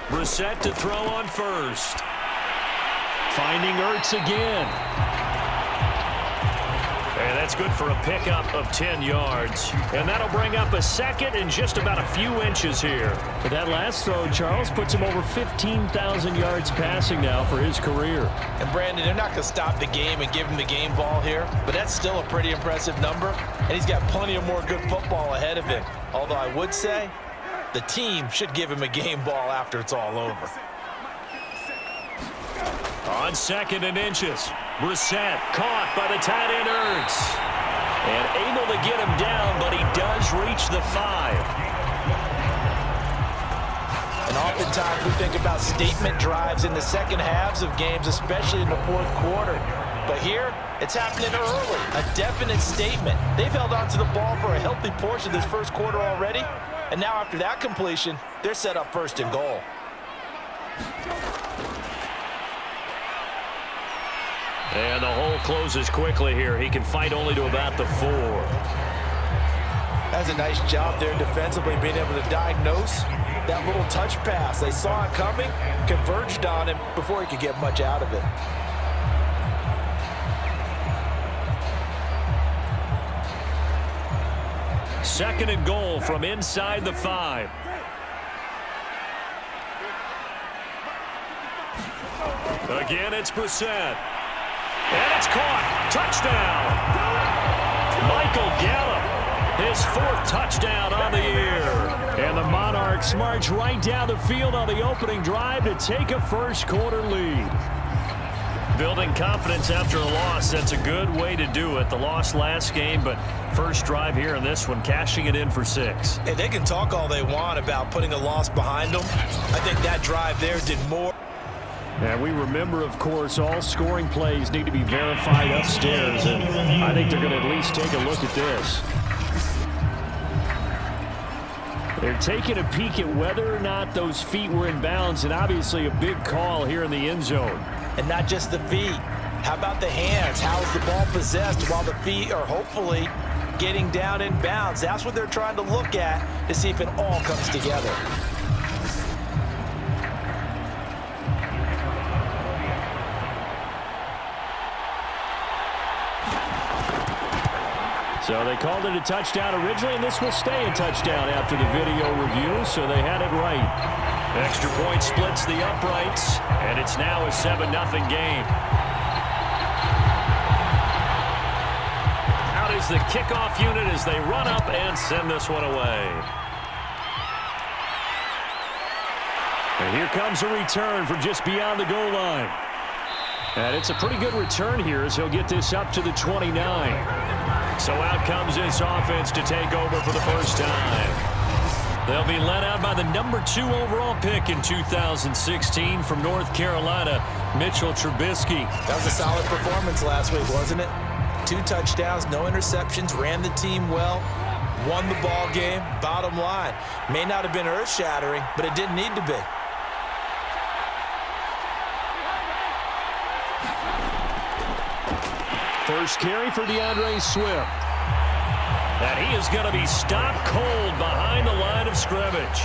Brissett to throw on first. Finding Elks again. And that's good for a pickup of 10 yards. And that'll bring up a second and just about a few inches here. But that last throw, Charles, puts him over 15,000 yards passing now for his career. And Brandon, they're not going to stop the game and give him the game ball here, but that's still a pretty impressive number, and he's got plenty of more good football ahead of him. Although I would say the team should give him a game ball after it's all over. On 2nd and inches, Brissett caught by the tight end Elks. And able to get him down, but he does reach the 5. And oftentimes we think about statement drives in the second halves of games, especially in the fourth quarter. But here, it's happening early, a definite statement. They've held on to the ball for a healthy portion of this first quarter already. And now after that completion, they're set up 1st and goal. And the hole closes quickly here. He can fight only to about the 4. That's a nice job there defensively, being able to diagnose that little touch pass. They saw it coming, converged on him before he could get much out of it. Second and goal from inside the 5. Again, it's Brissett. And it's caught. Touchdown. Michael Gallup, his 4th touchdown on the year. And the Monarchs march right down the field on the opening drive to take a first quarter lead. Building confidence after a loss, that's a good way to do it. The loss last game, but first drive here in this one, cashing it in for 6. And they can talk all they want about putting a loss behind them. I think that drive there did more. And we remember, of course, all scoring plays need to be verified upstairs, and I think they're going to at least take a look at this. They're taking a peek at whether or not those feet were in bounds, and obviously a big call here in the end zone. And not just the feet. How about the hands? How is the ball possessed while the feet are hopefully getting down in bounds? That's what they're trying to look at to see if it all comes together. So they called it a touchdown originally, and this will stay a touchdown after the video review, so they had it right. Extra point splits the uprights, and it's now a 7-0 game. Out is the kickoff unit as they run up and send this one away. And here comes a return from just beyond the goal line. And it's a pretty good return here as he'll get this up to the 29. So out comes this offense to take over for the first time. They'll be led out by the number 2 overall pick in 2016 from North Carolina, Mitchell Trubisky. That was a solid performance last week, wasn't it? 2 touchdowns, no interceptions, ran the team well, won the ball game. Bottom line, may not have been earth-shattering, but it didn't need to be. First carry for DeAndre Swift. And he is going to be stopped cold behind the line of scrimmage.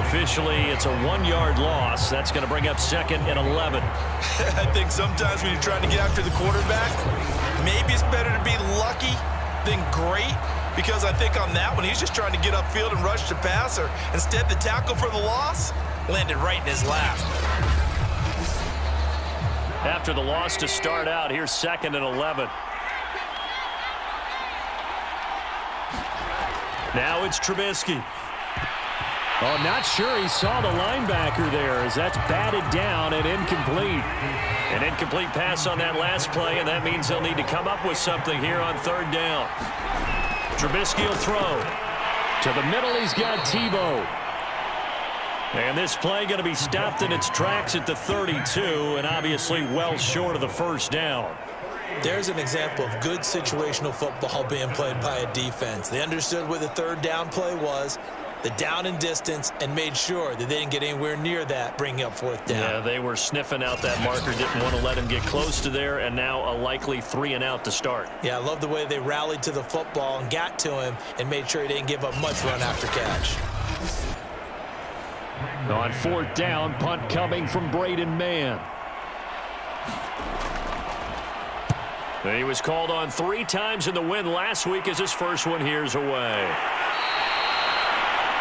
Officially, it's a 1-yard loss. That's going to bring up 2nd and 11. I think sometimes when you're trying to get after the quarterback, maybe it's better to be lucky than great, because I think on that one, he's just trying to get upfield and rush the passer. Instead, the tackle for the loss landed right in his lap. After the loss to start out, here's 2nd and 11. Now it's Trubisky. Oh, not sure he saw the linebacker there as that's batted down and incomplete. An incomplete pass on that last play, and that means they'll need to come up with something here on 3rd down. Trubisky will throw. To the middle, he's got Tebow. And this play going to be stopped in its tracks at the 32, and obviously well short of the first down. There's an example of good situational football being played by a defense. They understood where the 3rd down play was, the down and distance, and made sure that they didn't get anywhere near that, bringing up 4th down. Yeah, they were sniffing out that marker, didn't want to let him get close to there, and now a likely 3-and-out to start. Yeah, I love the way they rallied to the football and got to him and made sure he didn't give up much run after catch. On fourth down, punt coming from Braden Mann. He was called on 3 times in the win last week as his first one here's away.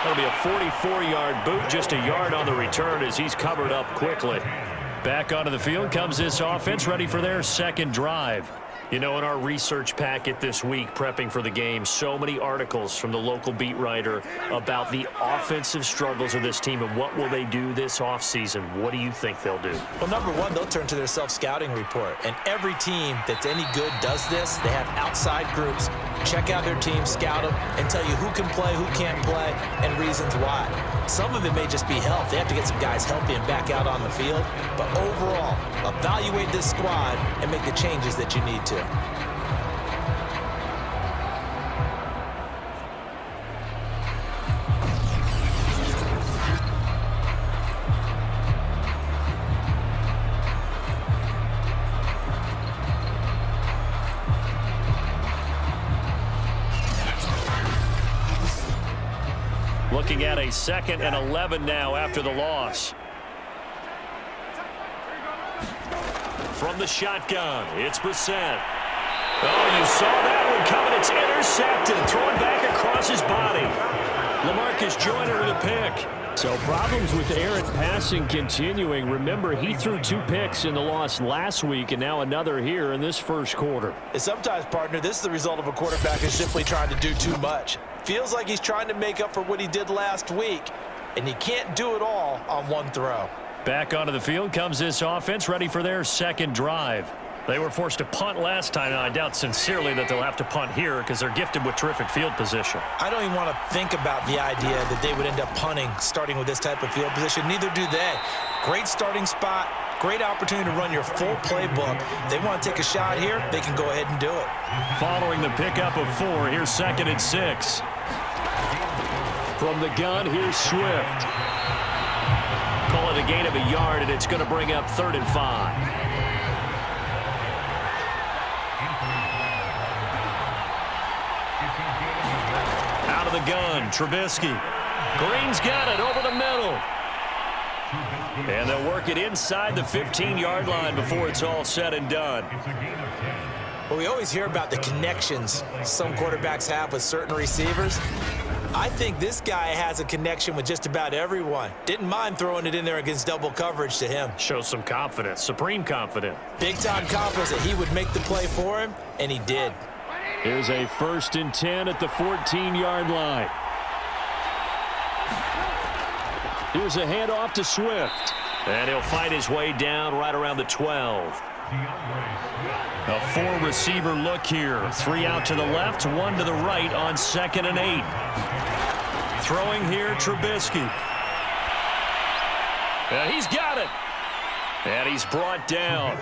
That'll be a 44-yard boot, just a yard on the return as he's covered up quickly. Back onto the field comes this offense, ready for their second drive. You know, in our research packet this week, prepping for the game, so many articles from the local beat writer about the offensive struggles of this team and what will they do this offseason. What do you think they'll do? Well, number one, they'll turn to their self-scouting report. And every team that's any good does this. They have outside groups. Check out their team, scout them, and tell you who can play, who can't play, and reasons why. Some of it may just be health. They have to get some guys healthy and back out on the field. But overall, evaluate this squad and make the changes that you need to. Looking at a 2nd and 11 now after the loss. From the shotgun, it's Brissett. Oh, you saw that one coming. It's intercepted. Thrown back across his body. LaMarcus Joyner with a pick. So problems with errant passing continuing. Remember, he threw 2 picks in the loss last week and now another here in this first quarter. And sometimes, partner, this is the result of a quarterback who's simply trying to do too much. Feels like he's trying to make up for what he did last week, and he can't do it all on one throw. Back onto the field comes this offense, ready for their second drive. They were forced to punt last time, and I doubt sincerely that they'll have to punt here because they're gifted with terrific field position. I don't even want to think about the idea that they would end up punting starting with this type of field position. Neither do they. Great starting spot, great opportunity to run your full playbook. If they want to take a shot here, they can go ahead and do it. Following the pickup of 4, here's 2nd and 6. From the gun, here's Swift. Call it a gain of a yard, and it's going to bring up 3rd and 5. Out of the gun, Trubisky. Green's got it over the middle. And they'll work it inside the 15-yard line before it's all said and done. Well, we always hear about the connections some quarterbacks have with certain receivers. I think this guy has a connection with just about everyone. Didn't mind throwing it in there against double coverage to him. Shows some confidence, supreme confidence. Big-time confidence that he would make the play for him, and he did. Here's a 1st and 10 at the 14-yard line. Here's a handoff to Swift. And he'll fight his way down right around the 12. A 4-receiver look here. 3 out to the left, 1 to the right on 2nd and 8. Throwing here, Trubisky. And he's got it. And he's brought down.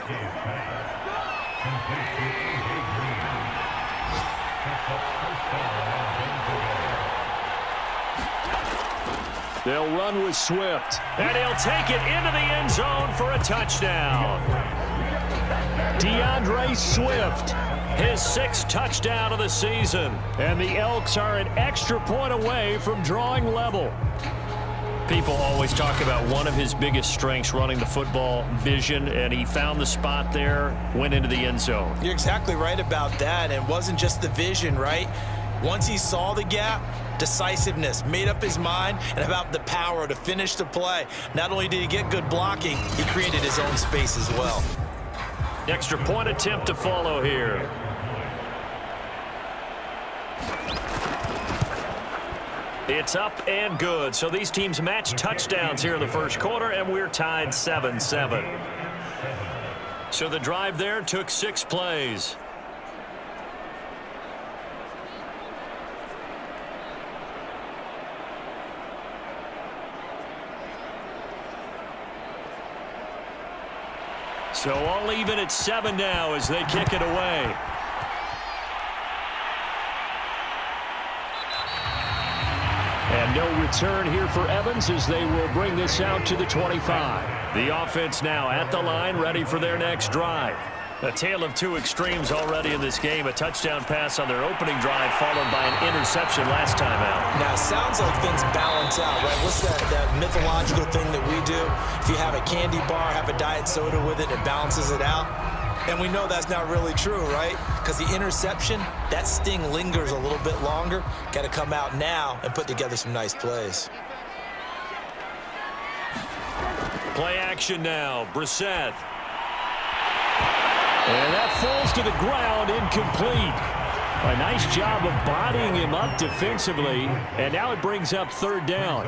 They'll run with Swift. And he'll take it into the end zone for a touchdown. DeAndre Swift. His 6th touchdown of the season. And the Elks are an extra point away from drawing level. People always talk about one of his biggest strengths, running the football, vision, and he found the spot there, went into the end zone. You're exactly right about that. And it wasn't just the vision, right? Once he saw the gap, decisiveness, made up his mind, and about the power to finish the play. Not only did he get good blocking, he created his own space as well. Extra point attempt to follow here. It's up and good. So these teams match touchdowns here in the first quarter, and we're tied 7-7. So the drive there took 6 plays. So all even at 7 now as they kick it away. And no return here for Evans as they will bring this out to the 25. The offense now at the line, ready for their next drive. A tale of two extremes already in this game. A touchdown pass on their opening drive followed by an interception last time out. Now, it sounds like things balance out, right? What's that mythological thing that we do? If you have a candy bar, have a diet soda with it, it balances it out. And we know that's not really true, right? Because the interception, that sting lingers a little bit longer. Got to come out now and put together some nice plays. Play action now. Brissett. And that falls to the ground, incomplete. A nice job of bodying him up defensively, and now it brings up third down.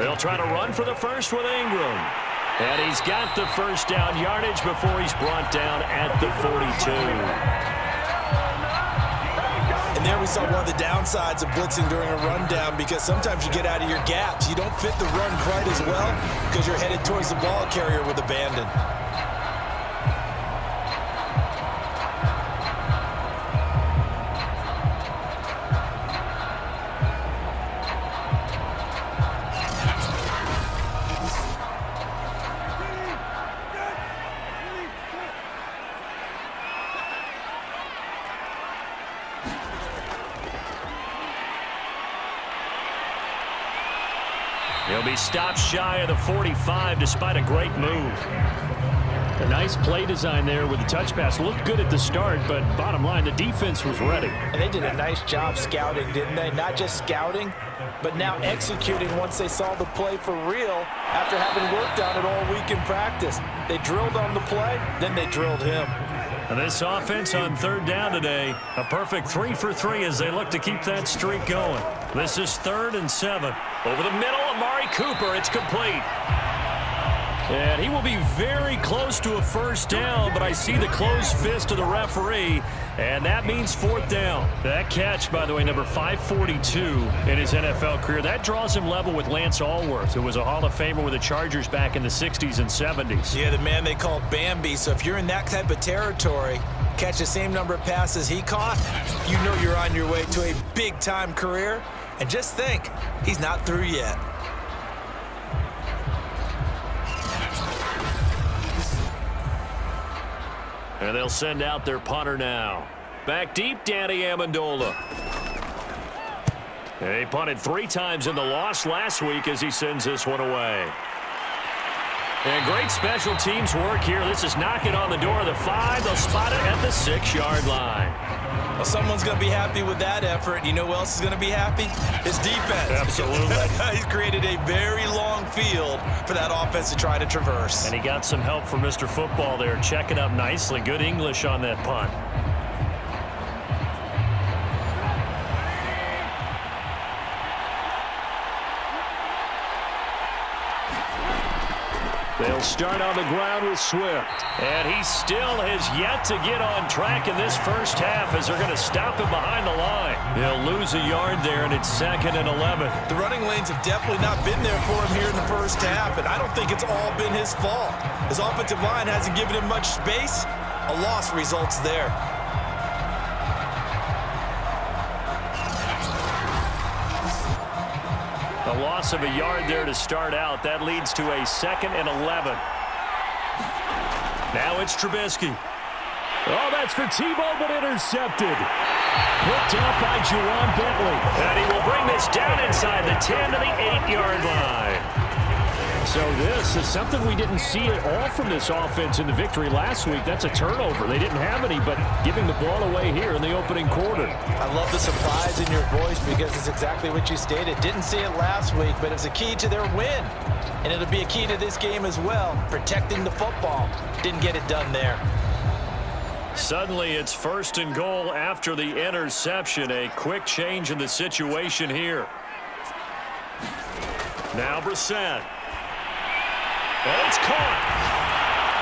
They'll try to run for the first with Ingram. And he's got the first down yardage before he's brought down at the 42. And there we saw one of the downsides of blitzing during a rundown, because sometimes you get out of your gaps. You don't fit the run quite as well because you're headed towards the ball carrier with abandon. He'll be stopped shy of the 45 despite a great move. A nice play design there with the touch pass. Looked good at the start, but bottom line, the defense was ready. And they did a nice job scouting, didn't they? Not just scouting, but now executing once they saw the play for real after having worked on it all week in practice. They drilled on the play, then they drilled him. And this offense on third down today, a perfect 3 for 3 as they look to keep that streak going. This is 3rd and 7. Over the middle, Amari Cooper. It's complete. And he will be very close to a first down, but I see the closed fist of the referee, and that means 4th down. That catch, by the way, number 542 in his NFL career, that draws him level with Lance Allworth, who was a Hall of Famer with the Chargers back in the 60s and 70s. Yeah, the man they called Bambi. So if you're in that type of territory, catch the same number of passes he caught, you know you're on your way to a big-time career. And just think, he's not through yet. And they'll send out their punter now. Back deep, Danny Amendola. And he punted 3 times in the loss last week as he sends this one away. And great special teams work here. This is knocking on the door of the 5. They'll spot it at the 6-yard line. Well, someone's going to be happy with that effort. You know who else is going to be happy? His defense. Absolutely. He's created a very long field for that offense to try to traverse. And he got some help from Mr. Football there, checking up nicely. Good English on that punt. They'll start on the ground with Swift. And he still has yet to get on track in this first half as they're going to stop him behind the line. They'll lose a yard there, and it's 2nd and 11. The running lanes have definitely not been there for him here in the first half, and I don't think it's all been his fault. His offensive line hasn't given him much space. A loss results there. A loss of a yard there to start out. That leads to a 2nd and 11. Now it's Trubisky. Oh, that's for Tebow, but intercepted. Picked up by Juwan Bentley. And he will bring this down inside the 10 to the 8-yard line. So this is something we didn't see at all from this offense in the victory last week. That's a turnover. They didn't have any, but giving the ball away here in the opening quarter. I love the surprise in your voice because it's exactly what you stated. Didn't see it last week, but it's a key to their win. And it'll be a key to this game as well, protecting the football. Didn't get it done there. Suddenly it's 1st and goal after the interception. A quick change in the situation here. Now Brissett. And it's caught.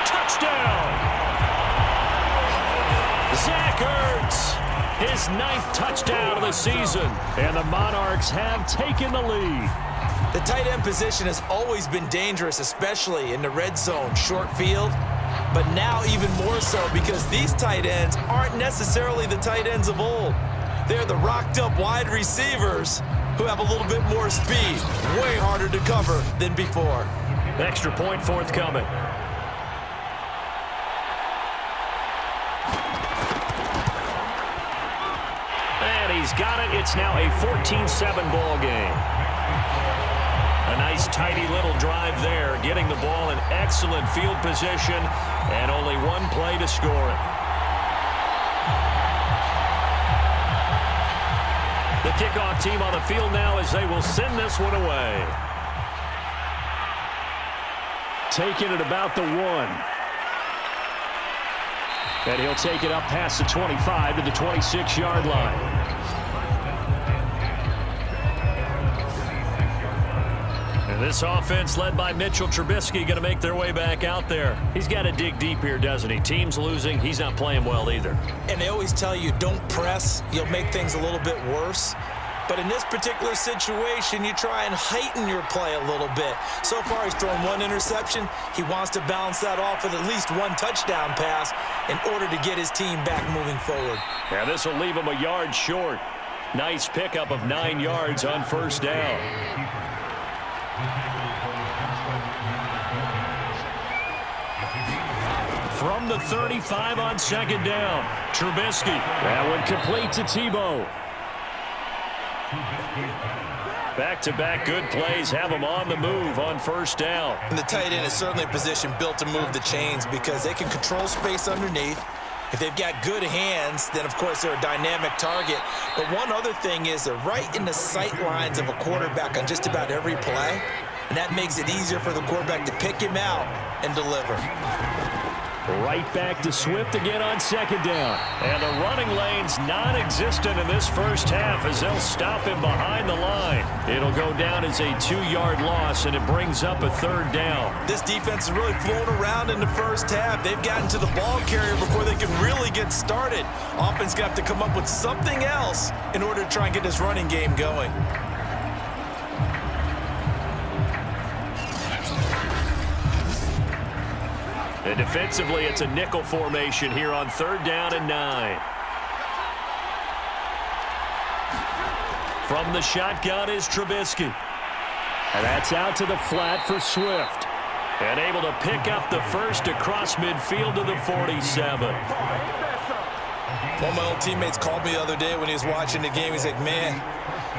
Touchdown. Zach Ertz. His 9th touchdown of the season. And the Monarchs have taken the lead. The tight end position has always been dangerous, especially in the red zone, short field. But now even more so because these tight ends aren't necessarily the tight ends of old. They're the rocked-up wide receivers who have a little bit more speed. Way harder to cover than before. Extra point forthcoming. He's got it. It's now a 14-7 ball game. A nice, tidy little drive there, getting the ball in excellent field position, and only one play to score it. The kickoff team on the field now as they will send this one away. Taking it about the 1. And he'll take it up past the 25 to the 26-yard line. And this offense led by Mitchell Trubisky going to make their way back out there. He's got to dig deep here, doesn't he? Team's losing. He's not playing well either. And they always tell you, don't press. You'll make things a little bit worse. But in this particular situation, you try and heighten your play a little bit. So far, he's thrown 1 interception. He wants to balance that off with at least 1 touchdown pass in order to get his team back moving forward. Yeah, this will leave him a yard short. Nice pickup of 9 yards on first down. From the 35 on second down, Trubisky. That one complete to Tebow. Back-to-back good plays have them on the move on first down. And the tight end is certainly a position built to move the chains because they can control space underneath. If they've got good hands, then, of course, they're a dynamic target. But one other thing is they're right in the sight lines of a quarterback on just about every play, and that makes it easier for the quarterback to pick him out and deliver. Right back to Swift again on second down. And the running lane's non-existent in this first half as they'll stop him behind the line. It'll go down as a 2-yard loss, and it brings up a third down. This defense is really flown around in the first half. They've gotten to the ball carrier before they can really get started. Offense got to come up with something else in order to try and get this running game going. And defensively, it's a nickel formation here on third down and 9. From the shotgun is Trubisky. And that's out to the flat for Swift. And able to pick up the first across midfield to the 47. One of my old teammates called me the other day when he was watching the game. He's like, man,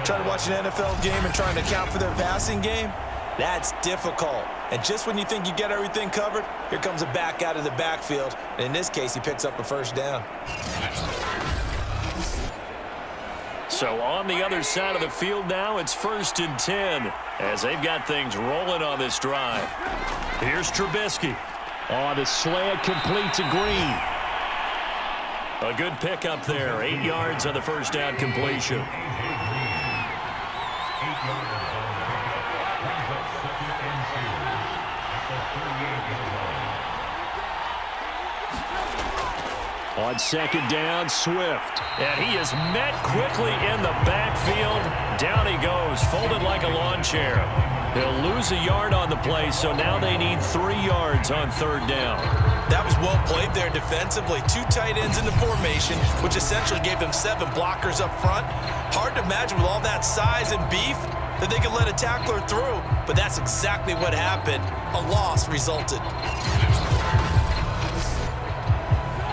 trying to watch an NFL game and trying to account for their passing game? That's difficult. And just when you think you get everything covered, here comes a back out of the backfield. And in this case, he picks up a first down. So on the other side of the field now, it's 1st and 10 as they've got things rolling on this drive. Here's Trubisky. On the slant, complete to Green. A good pickup there. 8 yards on the first down completion. On second down, Swift. And he is met quickly in the backfield. Down he goes, folded like a lawn chair. He'll lose a yard on the play, so now they need 3 yards on third down. That was well played there defensively. 2 tight ends in the formation, which essentially gave them 7 blockers up front. Hard to imagine with all that size and beef that they could let a tackler through, but that's exactly what happened. A loss resulted.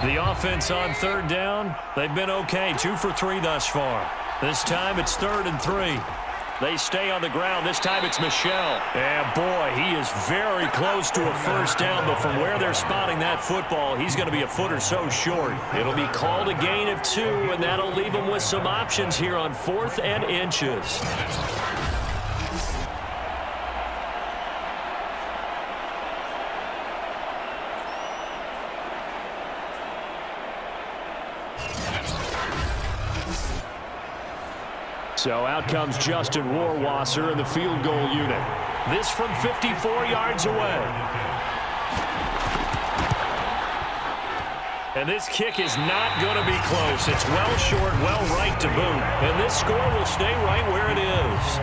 The offense on third down, they've been okay. 2 for 3 thus far. This time it's 3rd and 3. They stay on the ground. This time it's Michel. And boy, he is very close to a first down, but from where they're spotting that football, he's going to be a foot or so short. It'll be called a gain of 2, and that'll leave him with some options here on 4th and inches. So out comes Justin Rohrwasser in the field goal unit. This from 54 yards away. And this kick is not going to be close. It's well short, well right to boot. And this score will stay right where it is.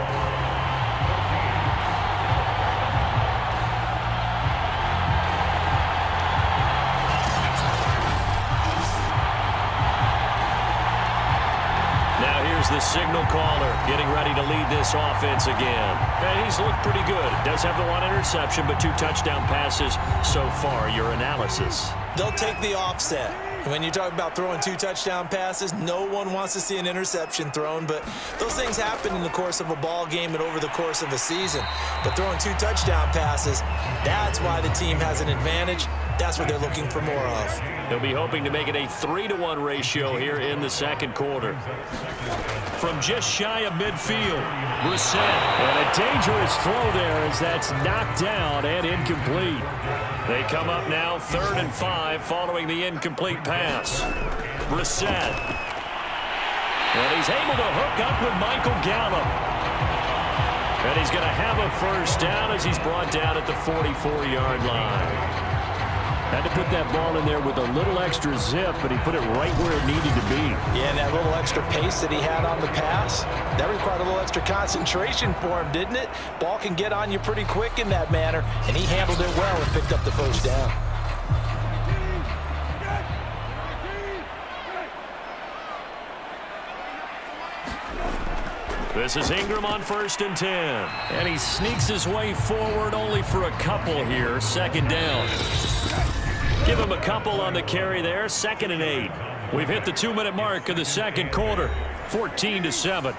The signal caller getting ready to lead this offense again. And he's looked pretty good. Does have the one interception, but 2 touchdown passes so far. Your analysis? They'll take the offset. When you talk about throwing 2 touchdown passes, no one wants to see an interception thrown, but those things happen in the course of a ball game and over the course of a season. But throwing 2 touchdown passes, that's why the team has an advantage. That's what they're looking for more of. They'll be hoping to make it a 3-to-1 ratio here in the second quarter. From just shy of midfield, Brissett. And a dangerous throw there as that's knocked down and incomplete. They come up now 3rd and 5 following the incomplete pass. Brissett. And he's able to hook up with Michael Gallup. And he's going to have a first down as he's brought down at the 44-yard line. Had to put that ball in there with a little extra zip, but he put it right where it needed to be. Yeah, and that little extra pace that he had on the pass, that required a little extra concentration for him, didn't it? Ball can get on you pretty quick in that manner, and he handled it well and picked up the first down. This is Ingram on 1st and 10. And he sneaks his way forward only for a couple here. 2nd down. Give him a couple on the carry there. 2nd and 8. We've hit the 2-minute mark of the second quarter. 14-7.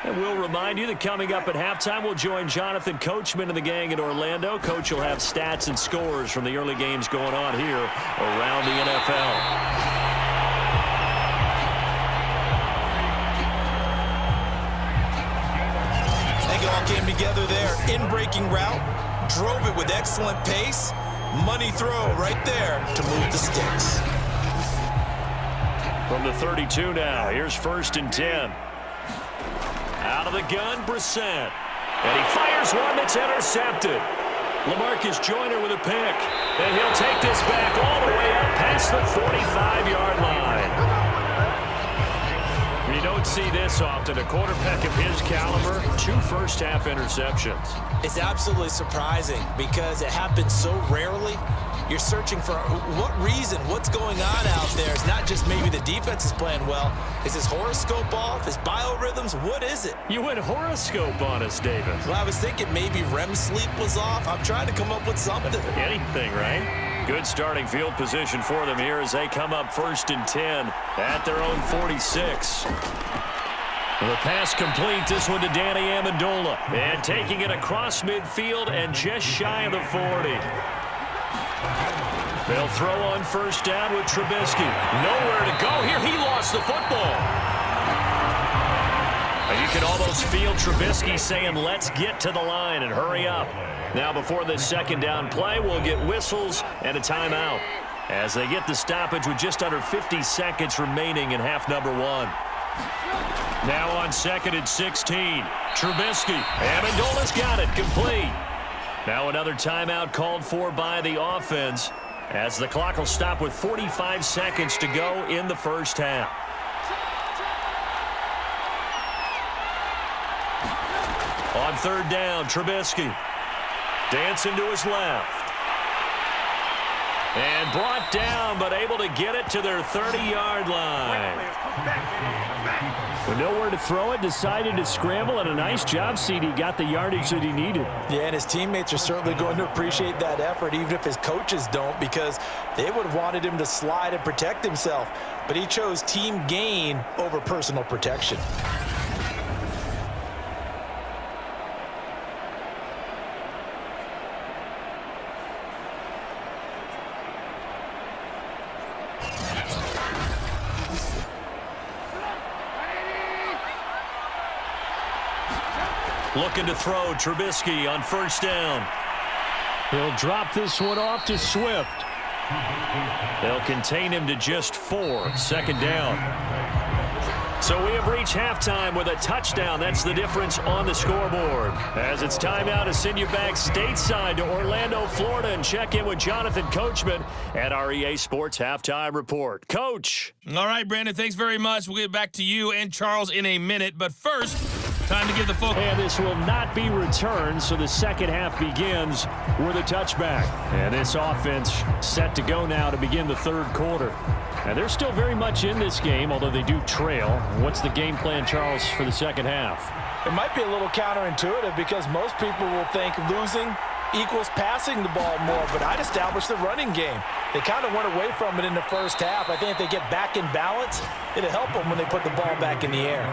And we'll remind you that coming up at halftime, we'll join Jonathan Coachman and the gang in Orlando. Coach will have stats and scores from the early games going on here around the NFL. It all came together there. In-breaking route, drove it with excellent pace. Money throw right there to move the sticks. From the 32 now, here's 1st and 10. Out of the gun, Brissett. And he fires one that's intercepted. LaMarcus Joyner with a pick. And he'll take this back all the way up past the 45-yard line. You don't see this often. A quarterback of his caliber, 2 first-half interceptions. It's absolutely surprising because it happens so rarely. You're searching for what reason, what's going on out there. It's not just maybe the defense is playing well. Is his horoscope off? His biorhythms? What is it? You went horoscope on us, David. Well, I was thinking maybe REM sleep was off. I'm trying to come up with something. Anything, right? Good starting field position for them here as they come up 1st and 10 at their own 46. The pass complete, this one to Danny Amendola. And taking it across midfield and just shy of the 40. They'll throw on 1st down with Trubisky. Nowhere to go here. He lost the football. And you can almost feel Trubisky saying, let's get to the line and hurry up. Now before this 2nd down play, we'll get whistles and a timeout as they get the stoppage with just under 50 seconds remaining in half number 1. Now on 2nd and 16, Trubisky. Amendola's got it, complete. Now another timeout called for by the offense as the clock will stop with 45 seconds to go in the first half. On 3rd down, Trubisky. Dancing to his left. And brought down, but able to get it to their 30-yard line. With nowhere to throw it, decided to scramble, and a nice job, CD. Got the yardage that he needed. Yeah, and his teammates are certainly going to appreciate that effort, even if his coaches don't, because they would have wanted him to slide and protect himself. But he chose team gain over personal protection. Looking to throw, Trubisky on 1st down. He'll drop this one off to Swift. They'll contain him to just 4. 2nd down. So we have reached halftime with a touchdown. That's the difference on the scoreboard. As it's time now to send you back stateside to Orlando, Florida, and check in with Jonathan Coachman at our EA Sports Halftime Report. Coach. All right, Brandon, thanks very much. We'll get back to you and Charles in a minute. But first, Time to give the football. And this will not be returned, so the second half begins with a touchback. And this offense set to go now to begin the third quarter. And they're still very much in this game, although they do trail. What's the game plan, Charles, for the second half? It might be a little counterintuitive because most people will think losing equals passing the ball more, but I'd establish the running game. They kind of went away from it in the first half. I think if they get back in balance, it'll help them when they put the ball back in the air.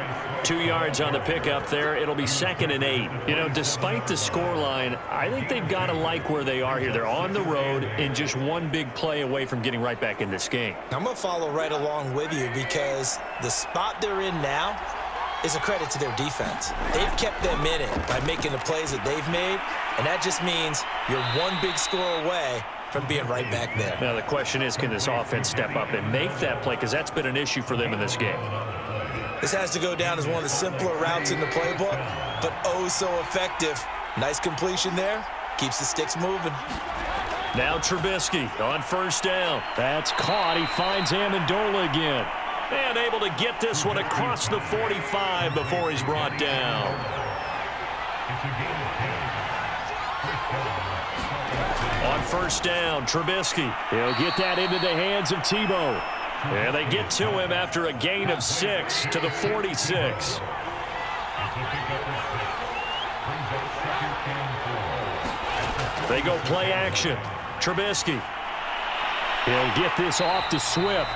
2 yards on the pickup there. It'll be 2nd and 8. You know, despite the scoreline, I think they've got to like where they are here. They're on the road and just one big play away from getting right back in this game. I'm going to follow right along with you because the spot they're in now is a credit to their defense. They've kept them in it by making the plays that they've made, and that just means you're one big score away from being right back there. Now the question is, can this offense step up and make that play? Because that's been an issue for them in this game. This has to go down as one of the simpler routes in the playbook, but oh so effective. Nice completion there. Keeps the sticks moving. Now Trubisky on first down. That's caught. He finds Amendola again. And able to get this one across the 45 before he's brought down. On first down, Trubisky. He'll get that into the hands of Tebow. And they get to him after a gain of 6 to the 46. They go play action. Trubisky. He'll get this off to Swift.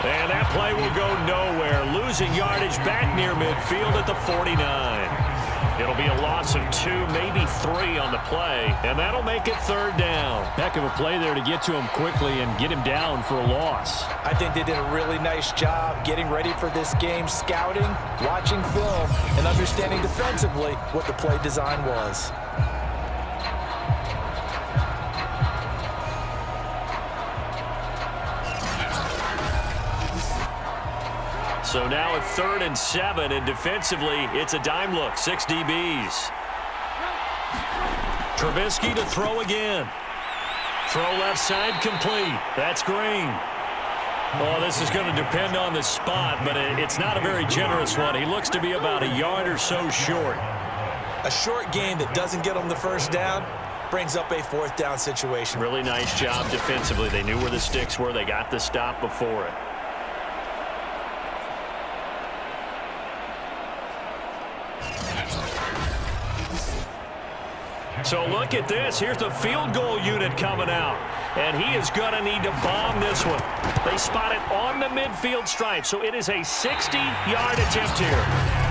And that play will go nowhere. Losing yardage back near midfield at the 49. It'll be a loss of 2, maybe 3 on the play. And that'll make it third down. Heck of a play there to get to him quickly and get him down for a loss. I think they did a really nice job getting ready for this game, scouting, watching film, and understanding defensively what the play design was. So now it's 3rd and 7, and defensively, it's a dime look. 6 DBs. Trubisky to throw again. Throw left side complete. That's Green. Oh, this is going to depend on the spot, but it's not a very generous one. He looks to be about a yard or so short. A short game that doesn't get them the first down brings up a 4th down situation. Really nice job defensively. They knew where the sticks were. They got the stop before it. So look at this. Here's the field goal unit coming out. And he is going to need to bomb this one. They spot it on the midfield stripe. So it is a 60-yard attempt here.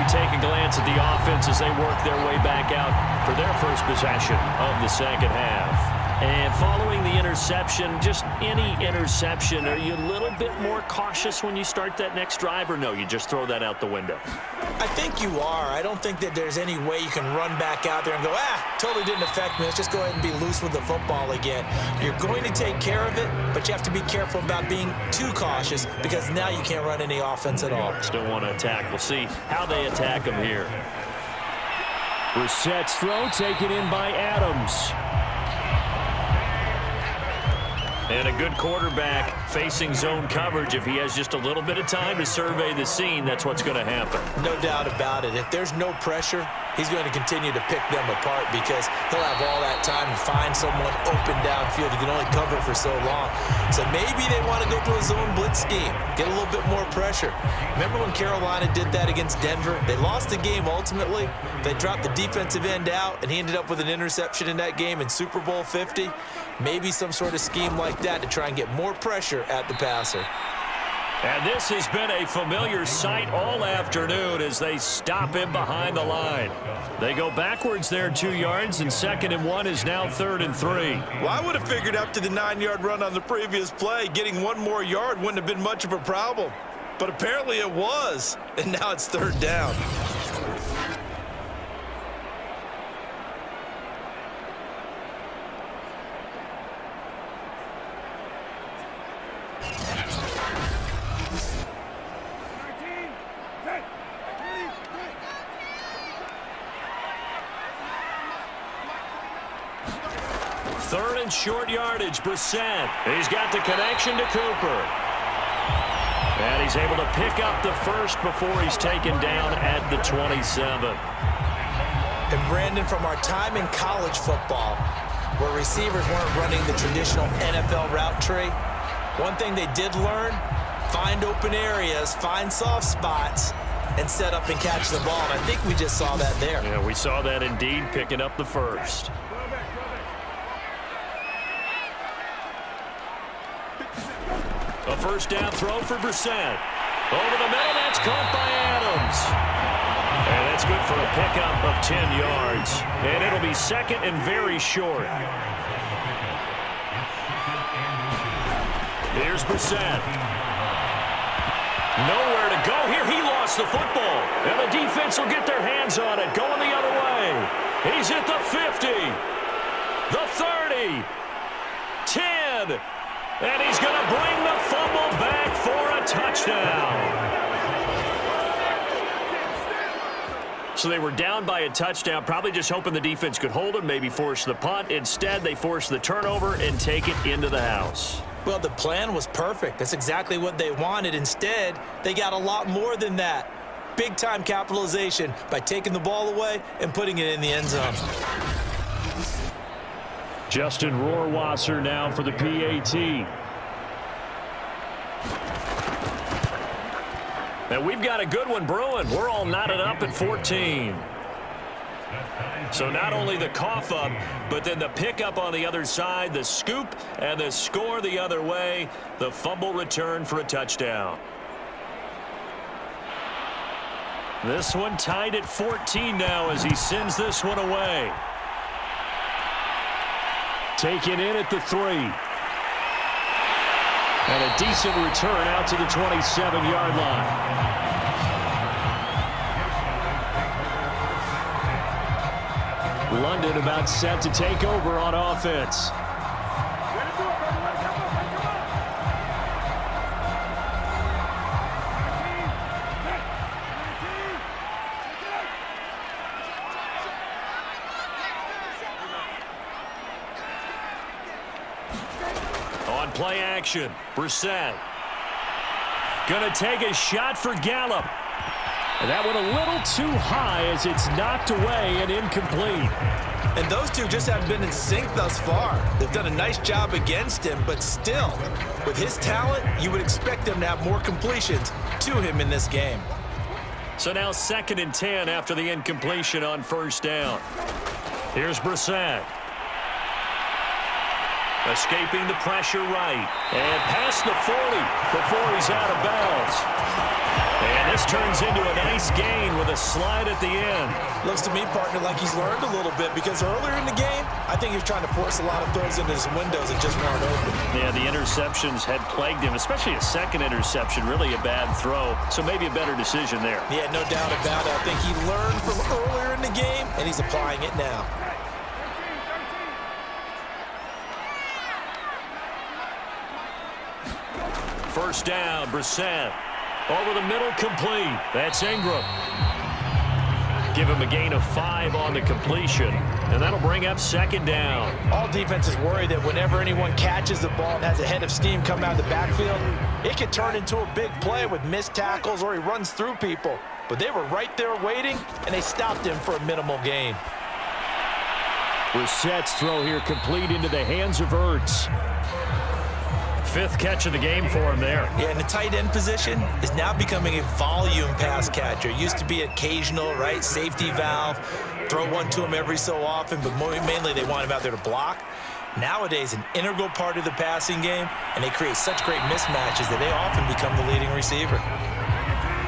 Take a glance at the offense as they work their way back out for their first possession of the second half. And following the interception, just any interception, are you a little bit more cautious when you start that next drive, or no, you just throw that out the window? I think you are. I don't think that there's any way you can run back out there and go, totally didn't affect me. Let's just go ahead and be loose with the football again. You're going to take care of it, but you have to be careful about being too cautious because now you can't run any offense at all. Still want to attack. We'll see how they attack them here. Brissett's throw taken in by Adams. And a good quarterback facing zone coverage. If he has just a little bit of time to survey the scene, that's what's going to happen. No doubt about it. If there's no pressure, he's going to continue to pick them apart because he'll have all that time to find someone open downfield. He can only cover for so long. So maybe they want to go to a zone blitz scheme, get a little bit more pressure. Remember when Carolina did that against Denver? They lost the game ultimately. They dropped the defensive end out, and he ended up with an interception in that game in Super Bowl 50. Maybe some sort of scheme like that to try and get more pressure at the passer. And this has been a familiar sight all afternoon as they stop him behind the line. They go backwards there 2 yards, and 2nd and 1 is now 3rd and 3. Well, I would have figured after the 9-yard run on the previous play, getting one more yard wouldn't have been much of a problem. But apparently it was, and now it's 3rd down. 3rd and short yardage. Brissett. He's got the connection to Cooper. And he's able to pick up the first before he's taken down at the 27. And Brandon, from our time in college football, where receivers weren't running the traditional NFL route tree, one thing they did learn, find open areas, find soft spots, and set up and catch the ball. And I think we just saw that there. Yeah, we saw that indeed, picking up the first. A first down throw for Brissett. Over the middle, that's caught by Adams. And that's good for a pickup of 10 yards. And it'll be 2nd and very short. Here's Brissett. Nowhere to go here. He lost the football. And the defense will get their hands on it. Going the other way. He's at the 50. The 30. 10. And he's going to bring the fumble back for a touchdown. So they were down by a touchdown, probably just hoping the defense could hold them, maybe force the punt. Instead, they force the turnover and take it into the house. Well, the plan was perfect. That's exactly what they wanted. Instead, they got a lot more than that. Big-time capitalization by taking the ball away and putting it in the end zone. Justin Rohrwasser now for the PAT. And we've got a good one brewing. We're all knotted up at 14. So not only the cough up, but then the pickup on the other side, the scoop, and the score the other way. The fumble return for a touchdown. This one tied at 14 now as he sends this one away. Taken in at the 3. And a decent return out to the 27-yard line. London about set to take over on offense. On play action, Brissett. Gonna take a shot for Gallup. And that one a little too high as it's knocked away and incomplete. And those two just haven't been in sync thus far. They've done a nice job against him, but still, with his talent, you would expect him to have more completions to him in this game. So now 2nd and 10 after the incompletion on first down. Here's Brissett. Escaping the pressure right. And past the 40 before he's out of bounds. And this turns into a nice gain with a slide at the end. Looks to me, partner, like he's learned a little bit because earlier in the game, I think he was trying to force a lot of throws into his windows that just weren't open. Yeah, the interceptions had plagued him, especially a second interception, really a bad throw. So maybe a better decision there. Yeah, no doubt about it. I think he learned from earlier in the game, and he's applying it now. First down, Brissett. Over the middle, complete. That's Ingram. Give him a gain of 5 on the completion, and that'll bring up 2nd down. All defenses worry that whenever anyone catches the ball and has a head of steam come out of the backfield, it can turn into a big play with missed tackles or he runs through people. But they were right there waiting, and they stopped him for a minimal gain. Brissett's throw here complete into the hands of Ertz. 5th catch of the game for him there. Yeah, and the tight end position is now becoming a volume pass catcher. Used to be occasional, right, safety valve, throw one to him every so often, but mainly they want him out there to block. Nowadays, an integral part of the passing game, and they create such great mismatches that they often become the leading receiver.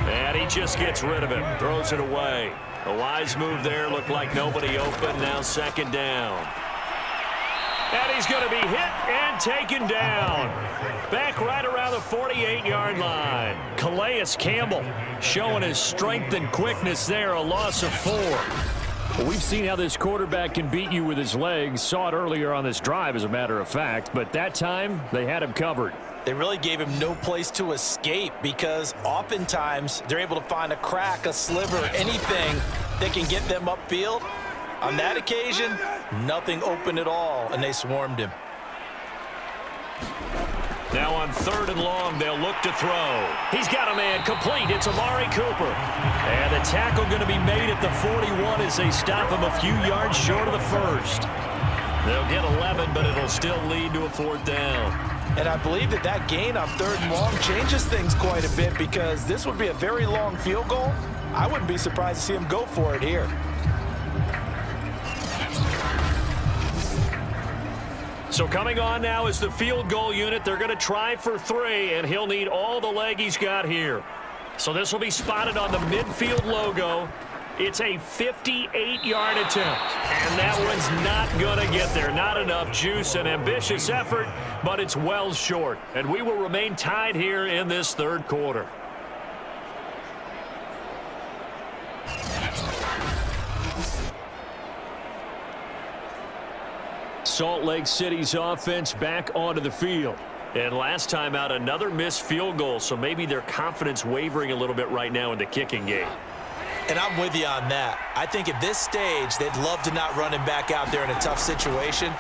And he just gets rid of it, throws it away. A wise move there, looked like nobody open, now 2nd down. And he's going to be hit and taken down. Back right around the 48-yard line. Calais Campbell showing his strength and quickness there, a loss of 4. Well, we've seen how this quarterback can beat you with his legs. Saw it earlier on this drive, as a matter of fact. But that time, they had him covered. They really gave him no place to escape because oftentimes they're able to find a crack, a sliver, anything that can get them upfield. On that occasion, nothing open at all, and they swarmed him. Now on 3rd and long, they'll look to throw. He's got a man complete. It's Amari Cooper. And the tackle going to be made at the 41 as they stop him a few yards short of the first. They'll get 11, but it'll still lead to a 4th down. And I believe that gain on 3rd and long changes things quite a bit because this would be a very long field goal. I wouldn't be surprised to see him go for it here. So coming on now is the field goal unit. They're going to try for 3, and he'll need all the leg he's got here. So this will be spotted on the midfield logo. It's a 58-yard attempt, and that one's not going to get there. Not enough juice, an ambitious effort, but it's well short. And we will remain tied here in this 3rd quarter. Salt Lake City's offense back onto the field. And last time out, another missed field goal, so maybe their confidence wavering a little bit right now in the kicking game. And I'm with you on that. I think at this stage, they'd love to not run him back out there in a tough situation.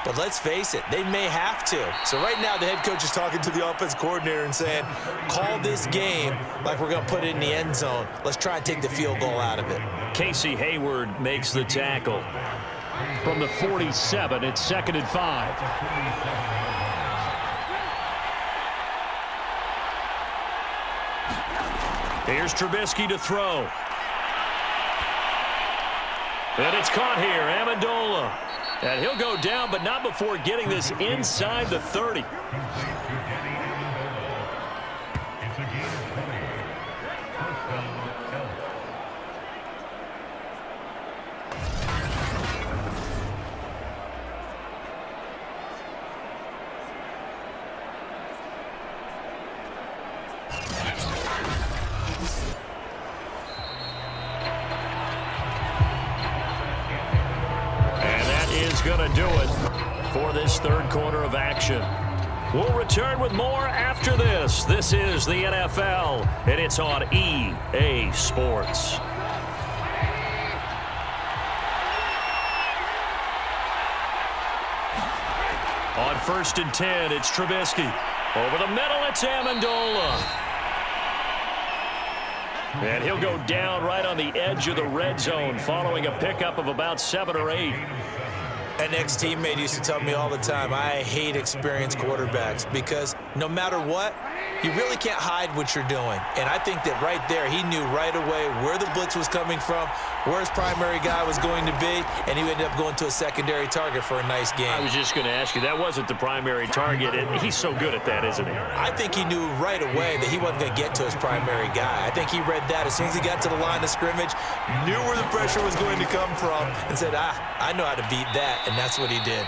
But let's face it, they may have to. So right now, the head coach is talking to the offense coordinator and saying, call this game like we're going to put it in the end zone. Let's try and take the field goal out of it. Casey Hayward makes the tackle. From the 47, it's 2nd and 5. Here's Trubisky to throw. And it's caught here, Amendola. And he'll go down, but not before getting this inside the 30. Going to do it for this 3rd quarter of action. We'll return with more after this. This is the NFL, and it's on EA Sports. On 1st and 10, it's Trubisky. Over the middle, it's Amendola. And he'll go down right on the edge of the red zone following a pickup of about 7 or 8. An ex-teammate used to tell me all the time, I hate experienced quarterbacks because no matter what, you really can't hide what you're doing. And I think that right there, he knew right away where the blitz was coming from, where his primary guy was going to be, and he ended up going to a secondary target for a nice game. I was just going to ask you, that wasn't the primary target, and he's so good at that, isn't he? I think he knew right away that he wasn't going to get to his primary guy. I think he read that as soon as he got to the line of scrimmage, knew where the pressure was going to come from, and said, I know how to beat that, and that's what he did.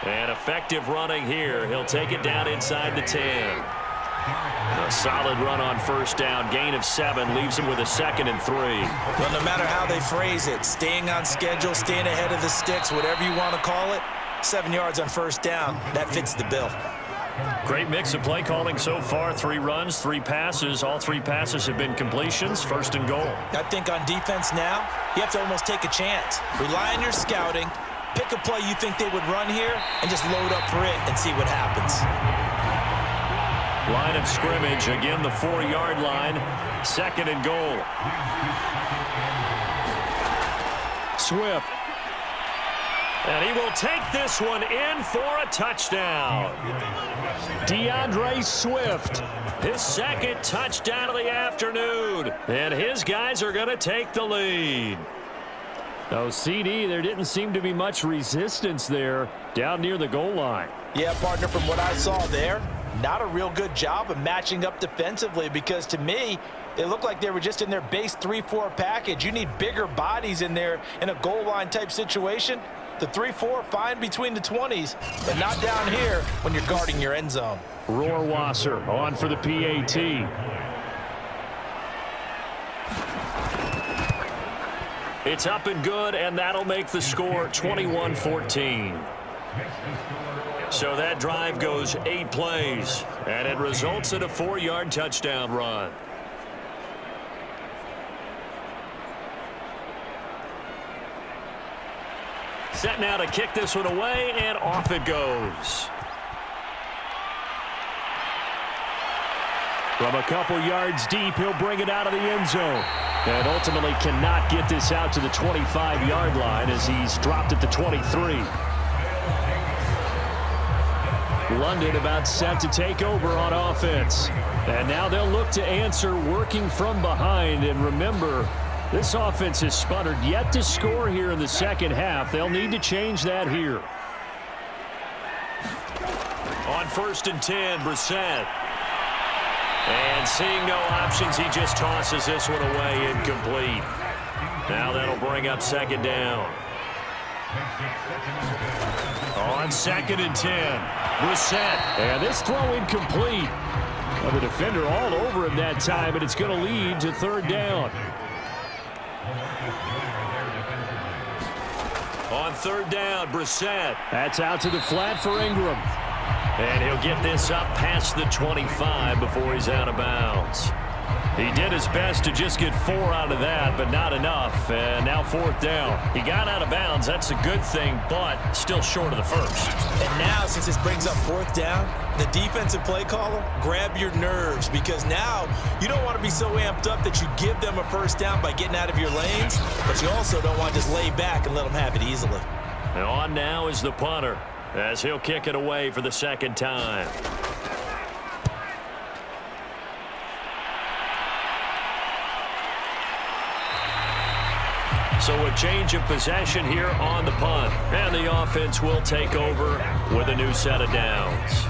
And effective running here. He'll take it down inside the 10. A solid run on 1st down. Gain of 7 leaves him with a 2nd and 3. Well, no matter how they phrase it, staying on schedule, staying ahead of the sticks, whatever you want to call it, 7 yards on 1st down, that fits the bill. Great mix of play calling so far. 3 runs, 3 passes. All 3 passes have been completions. 1st and goal. I think on defense now, you have to almost take a chance. Rely on your scouting. Pick a play you think they would run here and just load up for it and see what happens. Line of scrimmage, again the 4-yard line. 2nd and goal. Swift. And he will take this one in for a touchdown. DeAndre Swift, his 2nd touchdown of the afternoon. And his guys are going to take the lead. Oh, CD, there didn't seem to be much resistance there down near the goal line. Yeah, partner, from what I saw there, not a real good job of matching up defensively because to me, it looked like they were just in their base 3-4 package. You need bigger bodies in there in a goal line type situation. The 3-4, fine between the 20s, but not down here when you're guarding your end zone. Rohrwasser on for the PAT. It's up and good, and that'll make the score 21-14. So that drive goes 8 plays, and it results in a 4-yard touchdown run. Set now to kick this one away, and off it goes. From a couple yards deep, he'll bring it out of the end zone. And ultimately cannot get this out to the 25-yard line as he's dropped at the 23. London about set to take over on offense. And now they'll look to answer working from behind. And remember, this offense has sputtered yet to score here in the second half. They'll need to change that here. On 1st and 10, Brissett. And seeing no options, he just tosses this one away, incomplete. Now that'll bring up 2nd down. On 2nd and 10, Brissett. And this throw incomplete. Well, the defender all over him that time, and it's going to lead to 3rd down. On 3rd down, Brissett. That's out to the flat for Ingram. And he'll get this up past the 25 before he's out of bounds. He did his best to just get 4 out of that, but not enough. And now 4th down. He got out of bounds. That's a good thing, but still short of the first. And now, since this brings up 4th down, the defensive play caller, grab your nerves, because now you don't want to be so amped up that you give them a first down by getting out of your lanes, but you also don't want to just lay back and let them have it easily. And on now is the punter, as he'll kick it away for the 2nd time. So a change of possession here on the punt. And the offense will take over with a new set of downs.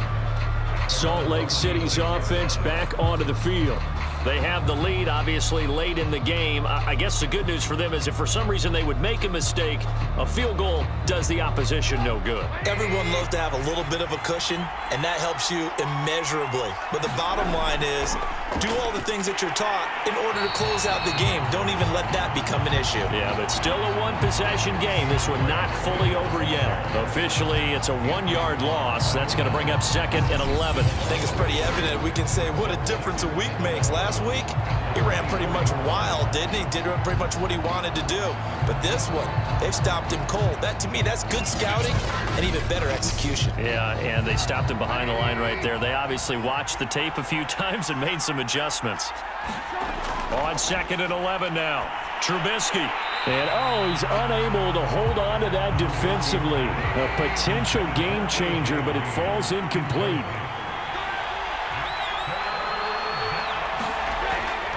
Salt Lake City's offense back onto the field. They have the lead, obviously, late in the game. I guess the good news for them is if for some reason they would make a mistake, a field goal does the opposition no good. Everyone loves to have a little bit of a cushion, and that helps you immeasurably. But the bottom line is, do all the things that you're taught in order to close out the game. Don't even let that become an issue. Yeah, but still a one-possession game. This one not fully over yet. Officially, it's a 1-yard loss. That's going to bring up 2nd and 11. I think it's pretty evident. We can say what a difference a week makes. Last week, he ran pretty much wild, didn't he? Did pretty much what he wanted to do. But this one, they've stopped him cold. That, to me, that's good scouting and even better execution. Yeah, and they stopped him behind the line right there. They obviously watched the tape a few times and made some adjustments. On 2nd and 11 now, Trubisky. And, he's unable to hold on to that defensively. A potential game changer, but it falls incomplete.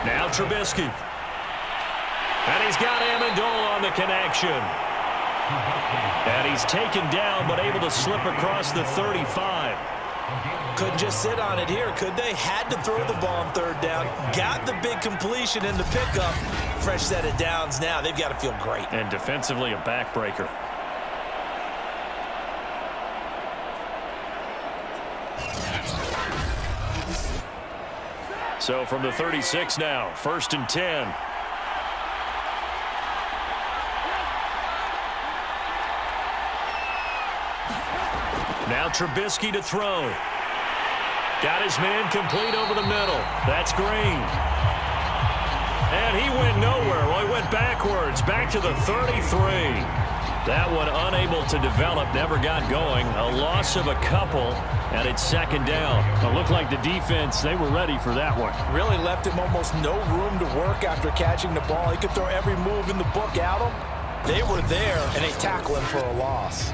Now Trubisky. And he's got Amendola on the connection. And he's taken down, but able to slip across the 35. Couldn't just sit on it here, could they? Had to throw the ball on 3rd down. Got the big completion in the pickup. Fresh set of downs now. They've got to feel great. And defensively, a backbreaker. So from the 36 now, 1st and 10. Now Trubisky to throw. Got his man complete over the middle. That's Green. And he went nowhere. Well, he went backwards, back to the 33. That one unable to develop, never got going. A loss of a couple, and it's 2nd down. It looked like the defense, they were ready for that one. Really left him almost no room to work after catching the ball. He could throw every move in the book at him. They were there, and they tackle him for a loss.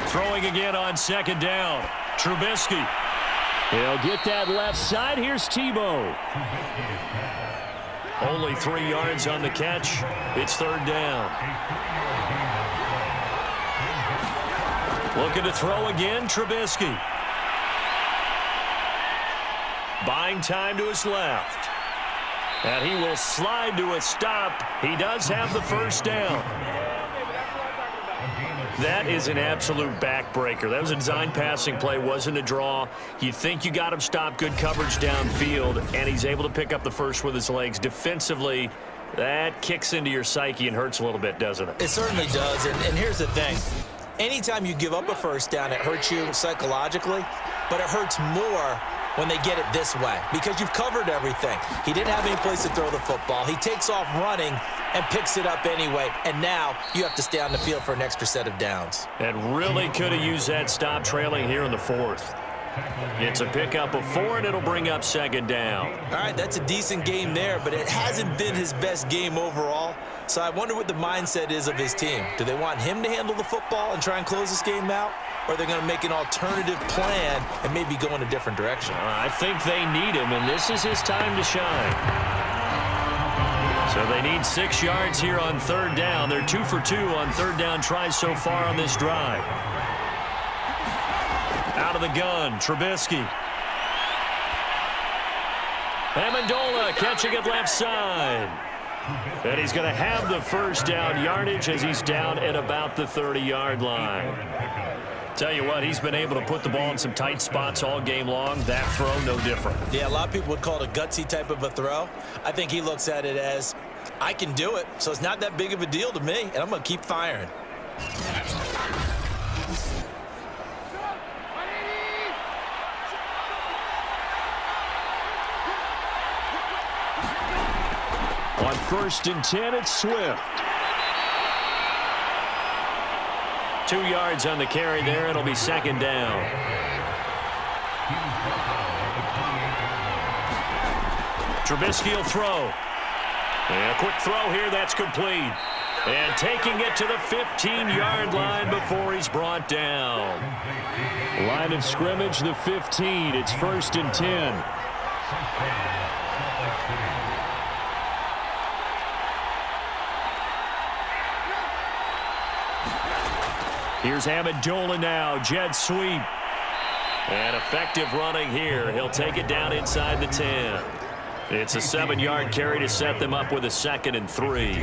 Throwing again on 2nd down. Trubisky. He'll get that left side. Here's Tebow. Only 3 yards on the catch. It's 3rd down. Looking to throw again, Trubisky. Buying time to his left. And he will slide to a stop. He does have the 1st down. That is an absolute backbreaker. That was a design passing play, wasn't a draw. You think you got him stopped, good coverage downfield, and he's able to pick up the first with his legs. Defensively, That kicks into your psyche and hurts a little bit, doesn't it? It certainly does, and here's the thing. Anytime you give up a first down, it hurts you psychologically, but it hurts more when they get it this way because you've covered everything. He didn't have any place to throw the football. He takes off running and picks it up anyway, and now you have to stay on the field for an extra set of downs. And really could have used that stop trailing here in the fourth. It's a pickup of 4, and it'll bring up second down. All right, that's a decent game there, but it hasn't been his best game overall. So I wonder what the mindset is of his team. Do they want him to handle the football and try and close this game out? Or are they going to make an alternative plan and maybe go in a different direction? I think they need him, and this is his time to shine. So they need 6 yards here on third down. They're 2 for 2 on third down tries so far on this drive. Out of the gun, Trubisky. Amendola catching it left side. And he's going to have the first down yardage as he's down at about the 30-yard line. Tell you what, he's been able to put the ball in some tight spots all game long. That throw, no different. Yeah, a lot of people would call it a gutsy type of a throw. I think he looks at it as, I can do it, so it's not that big of a deal to me, and I'm going to keep firing. On 1st and 10, it's Swift. 2 yards on the carry there. It'll be second down. Trubisky will throw. And a quick throw here. That's complete. And taking it to the 15-yard line before he's brought down. Line of scrimmage, the 15. It's 1st and 10. Here's Amendola now, jet sweep. And effective running here. He'll take it down inside the 10. It's a 7-yard carry to set them up with a 2nd and 3.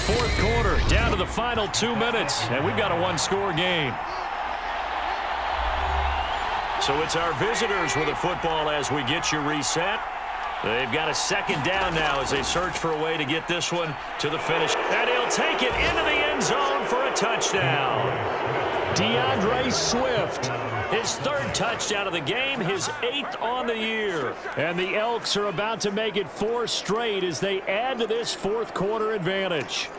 Fourth quarter, down to the final 2 minutes, and we've got a 1-score game. So it's our visitors with the football as we get you reset. They've got a second down now as they search for a way to get this one to the finish. And he'll take it into the end zone for a touchdown. DeAndre Swift, his 3rd touchdown of the game, his 8th on the year. And the Elks are about to make it 4 straight as they add to this fourth quarter advantage.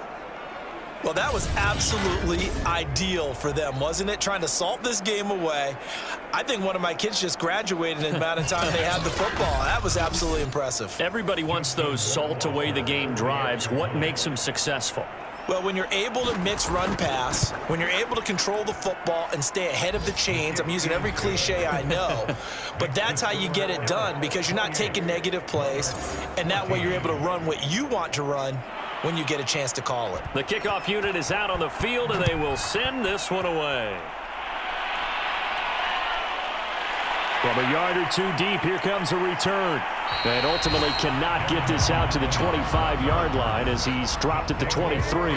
Well, that was absolutely ideal for them, wasn't it? Trying to salt this game away. I think one of my kids just graduated in the amount of time they had the football. That was absolutely impressive. Everybody wants those salt away the game drives. What makes them successful? Well, when you're able to mix run pass, when you're able to control the football and stay ahead of the chains, I'm using every cliche I know, but that's how you get it done because you're not taking negative plays, and that way you're able to run what you want to run when you get a chance to call it. The kickoff unit is out on the field, and they will send this one away. From a yard or 2 deep, here comes a return. And ultimately cannot get this out to the 25-yard line as he's dropped at the 23.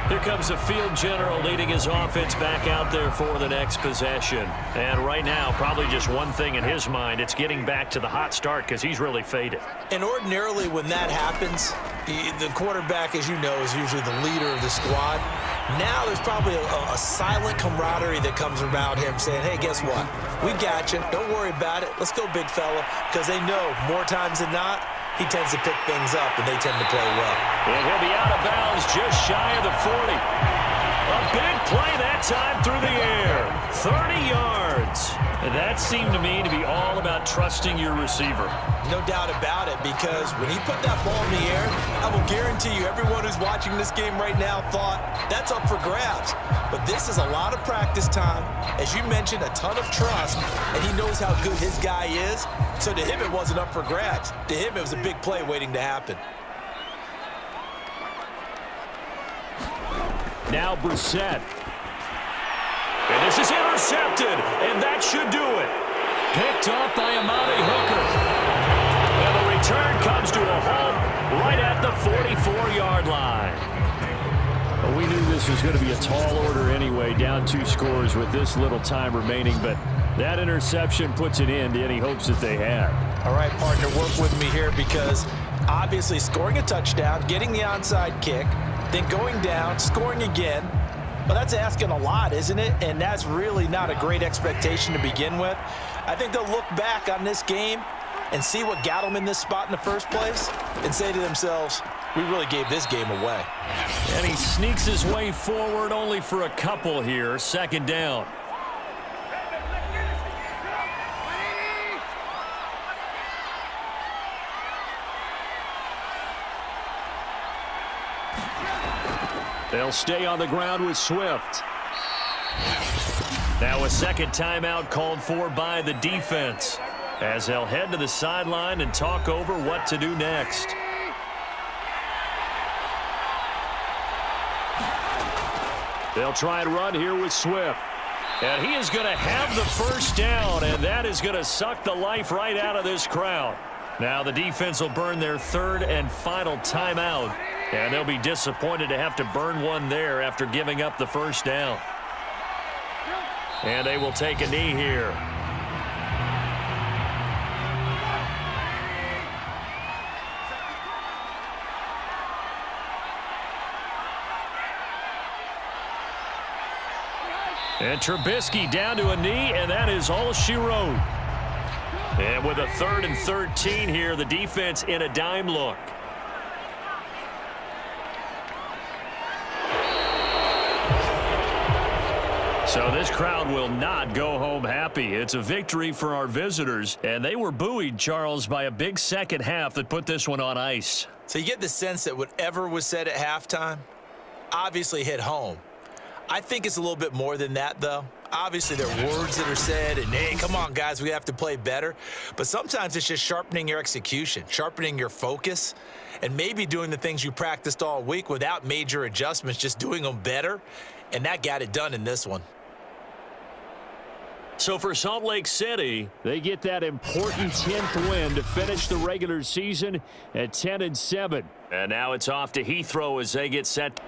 Here comes the field general leading his offense back out there for the next possession. And right now, probably just one thing in his mind, it's getting back to the hot start because he's really faded. And ordinarily when that happens, the quarterback, as you know, is usually the leader of the squad. Now there's probably a silent camaraderie that comes around him saying, hey, guess what? We got you. Don't worry about it. Let's go, big fella. Because they know more times than not, he tends to pick things up, and they tend to play well. And he'll be out of bounds just shy of the 40. A big play that time through the air. 30 yards. And that seemed to me to be all about trusting your receiver. No doubt about it, because when he put that ball in the air, I will guarantee you everyone who's watching this game right now thought that's up for grabs. But this is a lot of practice time. As you mentioned, a ton of trust, and he knows how good his guy is. So to him, it wasn't up for grabs. To him, it was a big play waiting to happen. Now Brissett. And this is intercepted, and that should do it. Picked up by Amani Hooker. And the return comes to a halt right at the 44-yard line. Well, we knew this was going to be a tall order anyway, down 2 scores with this little time remaining, but that interception puts an end to any hopes that they had. All right, partner, work with me here because Obviously scoring a touchdown, getting the onside kick, then going down, scoring again. Well, that's asking a lot, isn't it? And that's really not a great expectation to begin with. I think they'll look back on this game and see what got them in this spot in the first place and say to themselves, we really gave this game away. And he sneaks his way forward only for a couple here. Second down. They'll stay on the ground with Swift. Now a second timeout called for by the defense, as they'll head to the sideline and talk over what to do next. They'll try and run here with Swift. And he is going to have the first down, and that is going to suck the life right out of this crowd. Now the defense will burn their third and final timeout, and they'll be disappointed to have to burn one there after giving up the first down. And they will take a knee here. And Trubisky down to a knee, and that is all she wrote. And with a 3rd and 13 here, the defense in a dime look. So this crowd will not go home happy. It's a victory for our visitors, and they were buoyed, Charles, by a big second half that put this one on ice. So you get the sense that whatever was said at halftime obviously hit home. I think it's a little bit more than that, though. Obviously, there are words that are said, and, hey, come on, guys, we have to play better. But sometimes it's just sharpening your execution, sharpening your focus, and maybe doing the things you practiced all week without major adjustments, just doing them better. And that got it done in this one. So for Salt Lake City, they get that important 10th win to finish the regular season at 10-7. And now it's off to Heathrow as they get set.